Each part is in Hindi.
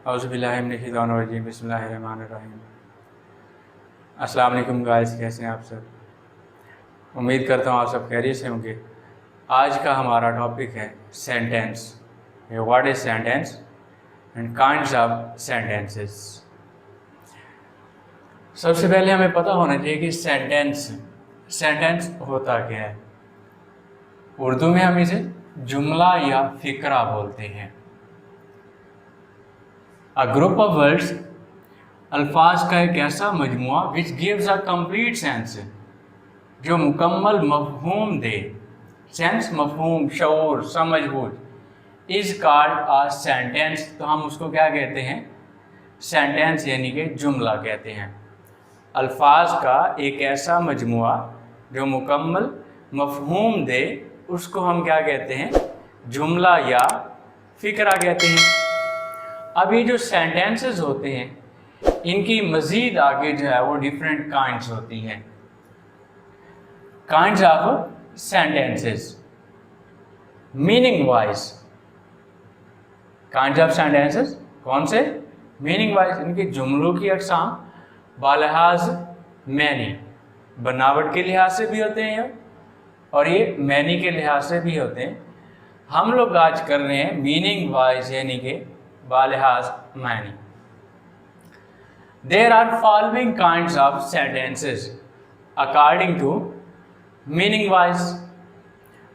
औज़ुबिल्लाहिमिनश्शैतानिर्रजीम बिस्मिल्लाहिर्रहमानिर्रहीम। अस्सलाम वालेकुम गाइस, कैसे हैं आप सब? उम्मीद करता हूँ आप सब खैरियत से होंगे। आज का हमारा टॉपिक है sentence. What is sentence and kinds of sentences. सबसे पहले हमें पता होना चाहिए कि सेंटेंस होता क्या है। उर्दू में हम इसे जुमला या फिक्रा बोलते हैं। अ ग्रुप ऑफ वर्ड्स, अल्फाज का एक ऐसा मजमुआ which gives a complete sense, जो मुकम्मल मफहूम दे। सेंस मफहूम, शऊर, समझबूझ, इज कॉल्ड अ सेंटेंस। तो हम उसको क्या कहते हैं? सेंटेंस यानी कि जुमला कहते हैं। अल्फाज का एक ऐसा मजमुआ जो मुकम्मल मफहूम दे, उसको हम क्या कहते हैं? जुमला या फिक्रा कहते हैं। अब ये जो सेंटेंसेस होते हैं, इनकी मज़ीद आगे जो है वो डिफरेंट काइंड्स होती हैं। Kinds of sentences, meaning wise. Kinds of sentences कौन से? Meaning wise. इनके जुमलों की अक़साम बालिहाज मैनी, बनावट के लिहाज से भी होते हैं और ये मैनी के लिहाज से भी होते हैं। हम लोग आज कर रहे हैं मीनिंग वाइज यानी कि बालिहाज मैनी। There are following kinds of sentences according to meaning wise.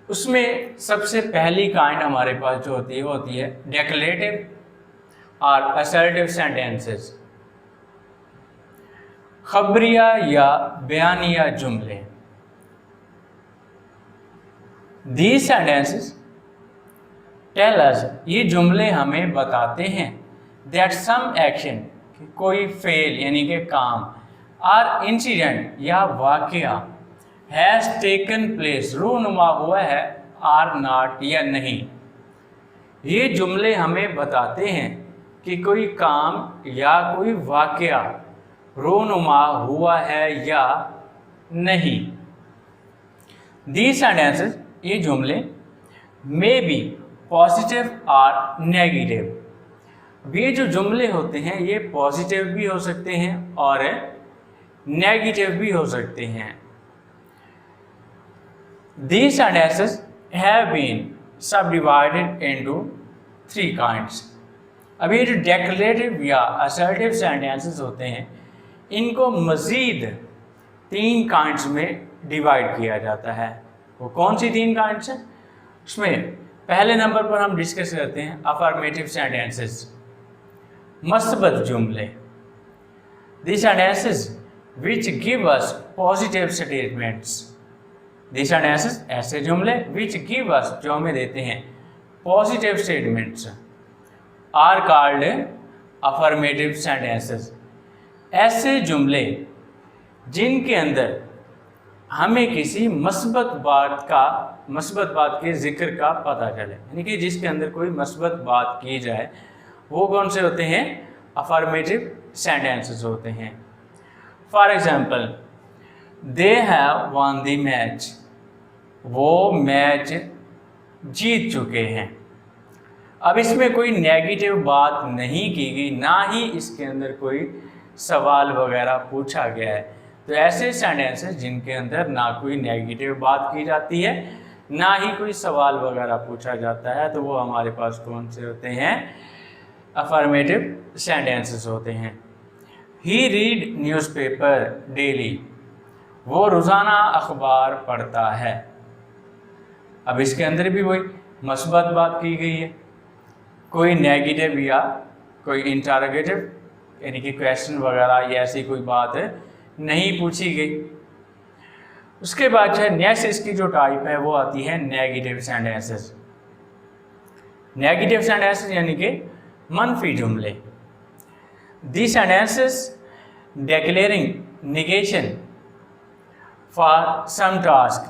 उसमें सबसे पहली काइंड हमारे पास जो होती है वो होती है डेक्लेरेटिव और असर्टिव सेंटेंसेस, खबरिया या बयानिया जुमले। दीज सेंटेंसेस टेल अस, ये जुमले हमें बताते हैं दैट सम एक्शन, कोई फेल यानी कि काम, और इंसिडेंट या वाकया हैज़ टेकन प्लेस, रूनुमा हुआ है, आर नॉट या नहीं। ये जुमले हमें बताते हैं कि कोई काम या कोई वाकया रूनुमा हुआ है या नहीं। दीज सेंटेंसेस, ये जुमले मे बी पॉजिटिव और नेगेटिव। ये जो जुमले होते हैं ये पॉजिटिव भी हो सकते हैं और नेगेटिव भी हो सकते हैं। These sentences have been subdivided into 3 kinds। अब ये जो डेक्लेरेटिव या असर्टिव सेंटेंसेस होते हैं, इनको मज़ीद 3 काइंड्स में डिवाइड किया जाता है। वो कौन सी 3 काइंड्स हैं? उसमें पहले नंबर पर हम डिस्कस करते हैं अफर्मेटिव सेंटेंसेस, मस्बत जुमले। These sentences which give us positive statements। These sentences, ऐसे जुमले which give us, जो हमें देते हैं positive statements, are called affirmative sentences। ऐसे जुमले जिनके अंदर हमें किसी मस्बत बात के जिक्र का पता चले, यानी कि जिसके अंदर कोई मस्बत बात की जाए, वो कौन से होते हैं? अफर्मेटिव सेंटेंसेस होते हैं। For example, they have won the match, वो मैच जीत चुके हैं। अब इसमें कोई नेगेटिव बात नहीं की गई, ना ही इसके अंदर कोई सवाल वगैरह पूछा गया है। तो ऐसे सेंटेंसेस जिनके अंदर ना कोई नेगेटिव बात की जाती है, ना ही कोई सवाल वगैरह पूछा जाता है, तो वो हमारे पास कौन से होते हैं? अफर्मेटिव सेंटेंसेस होते हैं। ही रीड न्यूज़पेपर डेली, वो रोज़ाना अखबार पढ़ता है। अब इसके अंदर भी वही मस्बत बात की गई है, कोई नेगेटिव या कोई इंटरोगेटिव यानी कि क्वेश्चन वगैरह या ऐसी कोई बात नहीं पूछी गई। उसके बाद जो है नेक्स्ट इसकी जो टाइप है वो आती है नेगेटिव सेंटेंसेस। नेगेटिव सेंटेंसेस यानी कि मनफी जुमले। The sentences declaring negation for some task,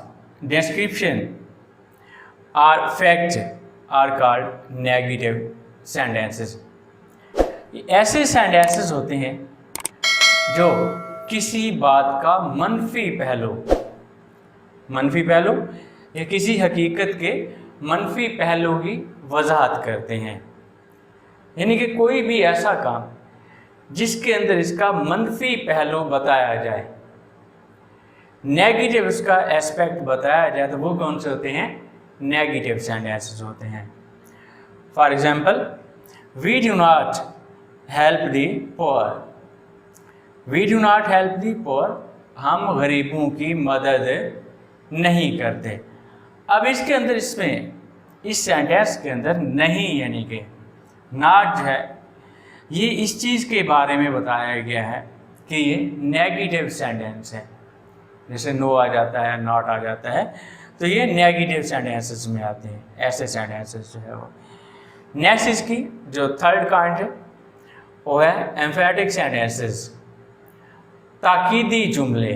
description और fact are called negative sentences. ऐसे सेंटेंसेस होते हैं जो किसी बात का मनफी पहलू या किसी हकीकत के मनफी पहलू की वजाहत करते हैं। यानी कि कोई भी ऐसा काम जिसके अंदर इसका मंफी पहलू बताया जाए, नेगेटिव उसका एस्पेक्ट बताया जाए, तो वो कौन से होते हैं? नेगेटिव सेंटेंसेस होते हैं। For example, we do not help the poor. We do not help the poor, हम गरीबों की मदद नहीं करते। अब इसके अंदर, इसमें इस सेंटेंस के अंदर नहीं यानी कि नॉट जो है, ये इस चीज़ के बारे में बताया गया है कि ये नेगेटिव सेंटेंस है। जैसे नो आ जाता है, नॉट आ जाता है, तो ये नेगेटिव सेंटेंसेस में आते हैं, ऐसे सेंटेंसेस जो है वो। नेक्स्ट इसकी जो थर्ड काइंड है वो है एम्फेटिक सेंटेंसेस, ताकीदी जुमले।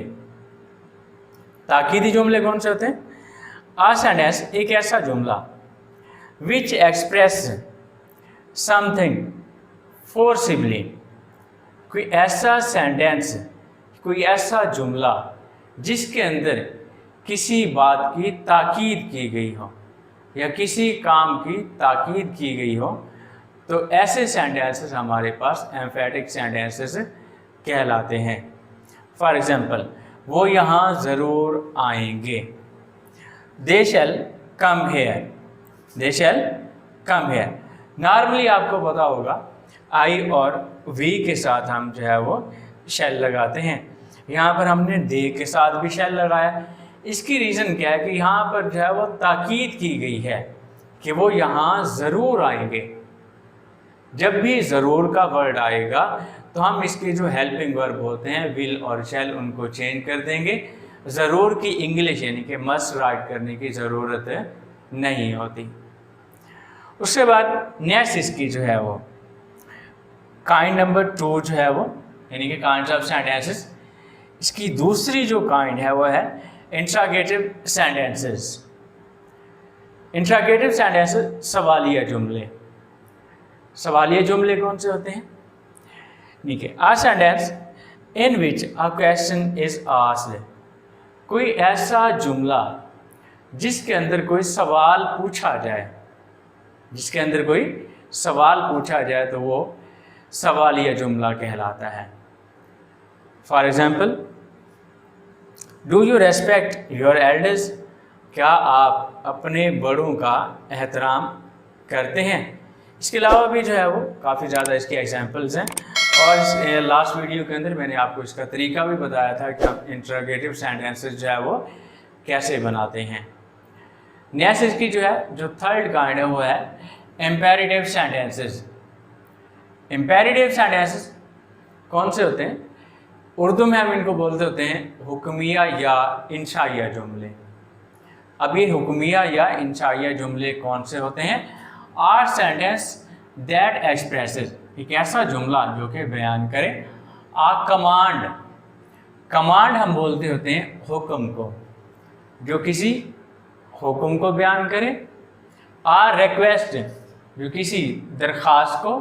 ताकीदी जुमले कौन से होते हैं? आ सेंटेंस, एक ऐसा जुमला विच एक्सप्रेस समथिंग फोर्सिबली। कोई ऐसा सेंटेंस, कोई ऐसा जुमला जिसके अंदर किसी बात की ताकीद की गई हो या किसी काम की ताकीद की गई हो, तो ऐसे सेंटेंसेस हमारे पास एम्फेटिक सेंटेंसेस कहलाते हैं। फॉर एग्जाम्पल, वो यहाँ ज़रूर आएंगे। They shall come here. They shall come here. Normally आपको पता होगा आई और वी के साथ हम जो है वो शैल लगाते हैं। यहाँ पर हमने दे के साथ भी शैल लगाया। इसकी रीज़न क्या है कि यहाँ पर जो है वो ताकीद की गई है कि वो यहाँ ज़रूर आएंगे। जब भी ज़रूर का वर्ड आएगा तो हम इसके जो हेल्पिंग वर्ब होते हैं विल और शैल, उनको चेंज कर देंगे। ज़रूर की इंग्लिश यानी कि मस्ट राइट करने की ज़रूरत नहीं होती। उसके बाद नेक्स्ट इसकी जो है वो काइंड नंबर 2 जो है वो, यानी कि काइंड्स ऑफ सेंटेंसेस, इसकी दूसरी जो काइंड है वो है इंट्रोगेटिव सेंटेंसेस। इंट्रोगेटिव सेंटेंसेस सवालिया जुमले। सवालिया जुमले कौन से होते हैं? ठीक है, a sentence in which a question is asked. कोई ऐसा जुमला जिसके अंदर कोई सवाल पूछा जाए, जिसके अंदर कोई सवाल पूछा जाए तो वो सवालिया जुमला कहलाता है। For example, do you respect your elders. क्या आप अपने बड़ों का एहतराम करते हैं? इसके अलावा भी जो है वो काफ़ी ज़्यादा इसके एग्जाम्पल्स हैं, और इस लास्ट वीडियो के अंदर मैंने आपको इसका तरीका भी बताया था कि हम इंट्रोगेटिव सेंटेंसेस जो है वो कैसे बनाते हैं। नेक्स्ट इसकी जो है जो थर्ड काइंड है वो है इम्पेरेटिव सेंटेंसेस। इम्पेरेटिव सेंटेंसेस कौन से होते हैं? उर्दू में हम इनको बोलते होते हैं हुक्मिया या इंशाइया जुमले। अब ये हुक्मिया या इंशाइया जुमले कौन से होते हैं? आर सेंटेंस दैट एक्सप्रेसेस, एक ऐसा जुमला जो कि बयान करे आ कमांड। कमांड हम बोलते होते हैं हुक्म को, जो किसी हुक्म को बयान करे। आ रिक्वेस्ट, जो किसी दरख्वास्त को।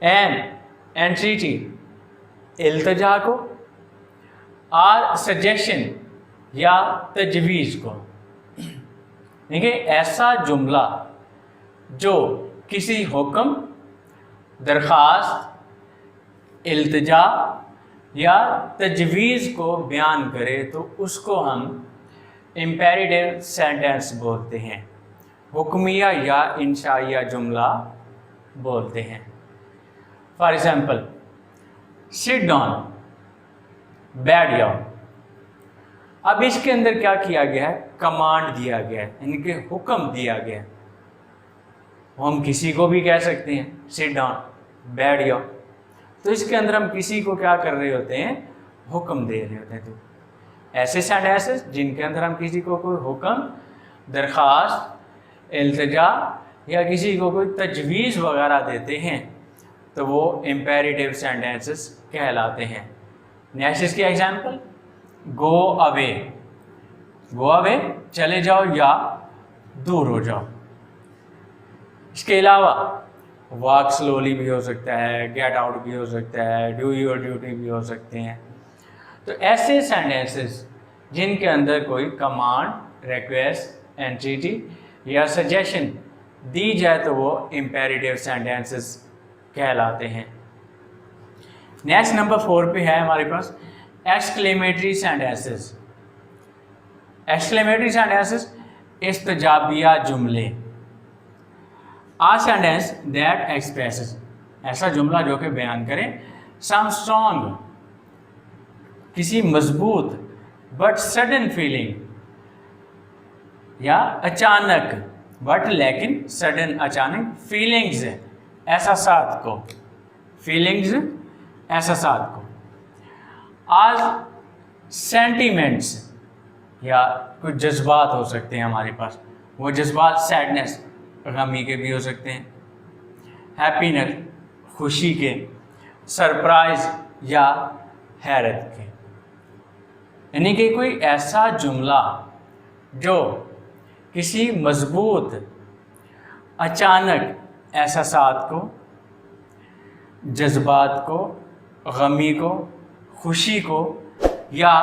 एन एंट्रीटी, इल्तजा को। आ सजेशन या तजवीज़ को। देखिए, ऐसा जुमला जो किसी हुक्म, दरख्वास्त, इल्तजा या तजवीज़ को बयान करे तो उसको हम इम्पेरेटिव सेंटेंस बोलते हैं, हुक्मिया या इंशाइया जुमला बोलते हैं। फॉर एग्जाम्पल, सिट डाउन, बैठ जाओ। अब इसके अंदर क्या किया गया है? कमांड दिया गया है, यानी कि हुक्म दिया गया है। हम किसी को भी कह सकते हैं सिट डाउन, बैठ जाओ। तो इसके अंदर हम किसी को क्या कर रहे होते हैं? हुक्म दे रहे होते हैं। तो ऐसे सेंटेंसेस जिनके अंदर हम किसी को कोई हुक्म, दरख्वास्त, इल्तजा या किसी को कोई तजवीज़ वगैरह देते हैं तो वो इम्पेरेटिव सेंटेंसेस कहलाते हैं। नेक्स्ट इसकी example, go away. Go away, चले जाओ या दूर हो जाओ। इसके अलावा वॉक स्लोली भी हो सकता है, गेट आउट भी हो सकता है, डू योर ड्यूटी भी हो सकते हैं। तो ऐसे सेंटेंसेस जिनके अंदर कोई कमांड, रिक्वेस्ट, एंटिटी या सजेशन दी जाए तो वो इम्पेरेटिव सेंटेंसेस कहलाते हैं। नेक्स्ट नंबर 4 पे है हमारे पास एक्सक्लेमेटरी सेंटेंसेस। एक्सक्लेमेटरी सेंटेंसेस इस्तजाबिया जुमले। आ सेंटेंस दैट एक्सप्रेसेस, ऐसा जुमला जो कि बयान करे सम स्ट्रॉन्ग, किसी मजबूत बट सडन फीलिंग, या अचानक बट लेकिन सडन अचानक फीलिंग्स एहसासात को, फीलिंग्स एहसासात को। आज सेंटिमेंट्स या कुछ जज्बात हो सकते हैं हमारे पास, वो जज्बात सैडनेस गमी के भी हो सकते हैं, हैप्पीनेस खुशी के, सरप्राइज या हैरत के। यानी कि कोई ऐसा जुमला जो किसी मजबूत अचानक एहसासात को, जज्बात को, गमी को, खुशी को या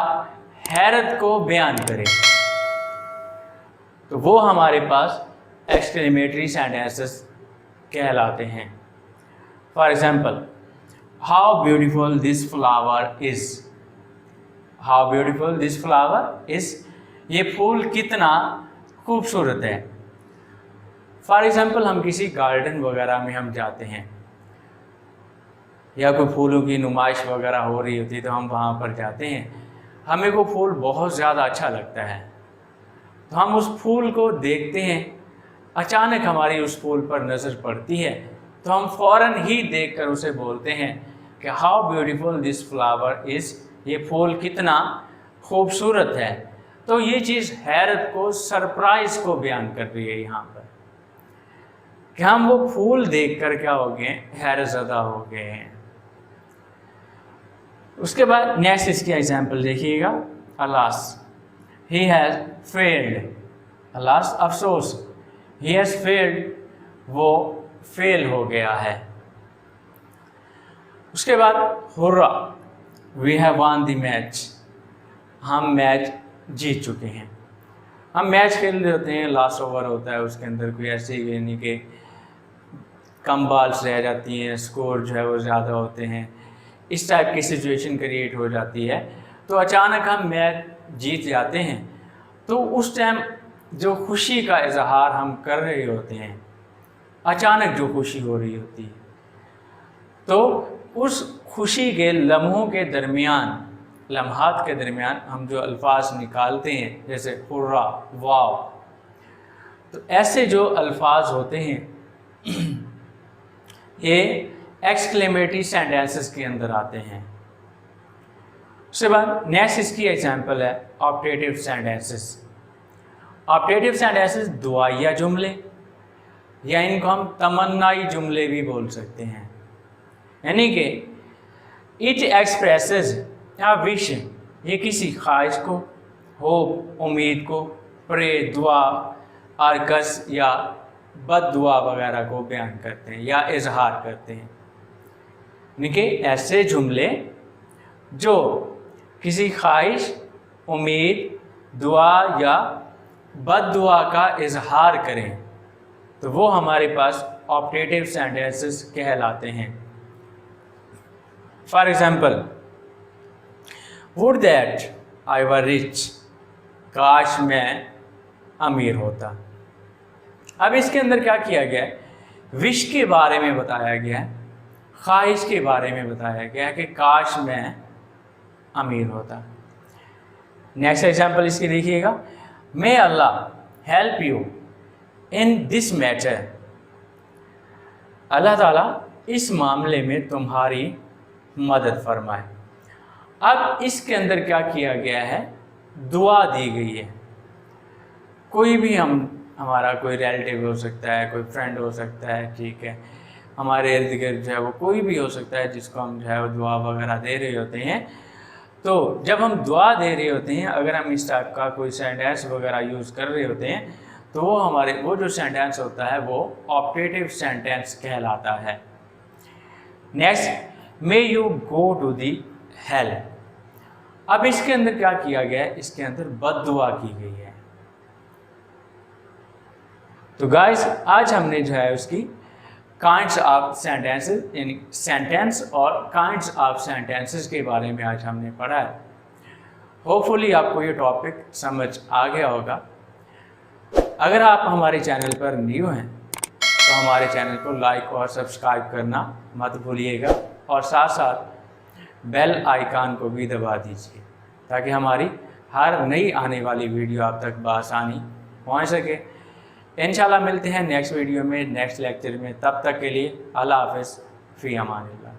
हैरत को बयान करे, तो वो हमारे पास एक्सक्लेमेटरी सेंटेंसेस कहलाते हैं। For example, how beautiful this flower is. How beautiful this flower is, ये फूल कितना खूबसूरत है। फॉर एग्जाम्पल, हम किसी गार्डन वगैरह में हम जाते हैं या कोई फूलों की नुमाइश वगैरह हो रही होती है तो हम वहाँ पर जाते हैं, हमें वो फूल बहुत ज़्यादा अच्छा लगता है, तो हम उस फूल को देखते हैं, अचानक हमारी उस फूल पर नज़र पड़ती है तो हम फ़ौरन ही देखकर उसे बोलते हैं कि how beautiful this flower is, ये फूल कितना खूबसूरत है। तो ये चीज़ हैरत को, सरप्राइज को बयान कर रही है यहाँ पर कि हम वो फूल देखकर क्या हो गए, हैरत ज़दा हो गए हैं। उसके बाद नेक्स्ट इसकी एग्जाम्पल देखिएगा, alas, he has failed. Alas अफसोस, ही हैज़ फेल्ड, वो फेल हो गया है। उसके बाद hurrah, we have won the match, हम मैच जीत चुके हैं। हम मैच खेल रहे होते हैं, लास्ट ओवर होता है, उसके अंदर कोई ऐसे यानी कि कम बॉल्स रह जाती हैं, स्कोर जो है वो ज़्यादा होते हैं, इस टाइप की सिचुएशन क्रिएट हो जाती है, तो अचानक हम मैच जीत जाते हैं। तो उस टाइम जो खुशी का इजहार हम कर रहे होते हैं, अचानक जो खुशी हो रही होती है, तो उस खुशी के लम्हों के दरमियान, लम्हात के दरमियान हम जो अल्फाज निकालते हैं, जैसे हुर्रा, वाव, तो ऐसे जो अल्फाज होते हैं ये एक्सक्लेमेटरी सेंटेंसेस के अंदर आते हैं। उसके बाद नेक्स्ट इसकी एग्जांपल है ऑप्टेटिव सेंटेंसेस। ऑप्टेटिव सेंटेंसेस दुआया जुमले, या इनको हम तमन्नाई जुमले भी बोल सकते हैं। यानी कि इट एक्सप्रेसेस या विश, ये किसी ख्वाहिश को, होप उम्मीद को, प्रे दुआ, आरकस या बद दुआ वगैरह को बयान करते हैं या इजहार करते हैं। यानी कि ऐसे जुमले जो किसी ख्वाहिश, उम्मीद, दुआ या बद दुआ का इजहार करें, तो वो हमारे पास ऑप्टेटिव सेंटेंसेस कहलाते हैं। For example, would that I were rich, काश मैं अमीर होता। अब इसके अंदर क्या किया गया है, विश के बारे में बताया गया है, ख्वाहिश के बारे में बताया गया है कि काश मैं अमीर होता। नेक्स्ट एग्जाम्पल इसकी देखिएगा, may Allah help you in this matter, Allah ताला इस मामले में तुम्हारी मदद फरमाए। अब इसके अंदर क्या किया गया है, दुआ दी गई है। कोई भी हमारा कोई रिलेटिव हो सकता है, कोई फ्रेंड हो सकता है, ठीक है, हमारे इर्द गिर्द जो है वो कोई भी हो सकता है जिसको हम जो है वो दुआ वगैरह दे रहे होते हैं। तो जब हम दुआ दे रहे होते हैं, अगर हम इस टाइप का कोई सेंटेंस वगैरह यूज़ कर रहे होते हैं, तो वो जो सेंटेंस होता है वो ऑप्टेटिव सेंटेंस कहलाता है। Next, may you go to the hell. अब इसके अंदर क्या किया गया है, इसके अंदर बद दुआ की गई है। तो गाइस आज हमने जो है उसकी काइंड्स ऑफ सेंटेंसेस, यानी सेंटेंस और काइंड्स ऑफ सेंटेंसेस के बारे में आज हमने पढ़ा है। होपफुली आपको ये टॉपिक समझ आ गया होगा। अगर आप हमारे चैनल पर न्यू हैं तो हमारे चैनल को लाइक और सब्सक्राइब करना मत भूलिएगा और साथ साथ बेल आइकन को भी दबा दीजिए ताकि हमारी हर नई आने वाली वीडियो आप तक बआसानी पहुंच सके। इंशाल्लाह मिलते हैं नेक्स्ट वीडियो में, नेक्स्ट लेक्चर में। तब तक के लिए अल्लाह हाफ़िज़, फ़ी अमानिल्लाह।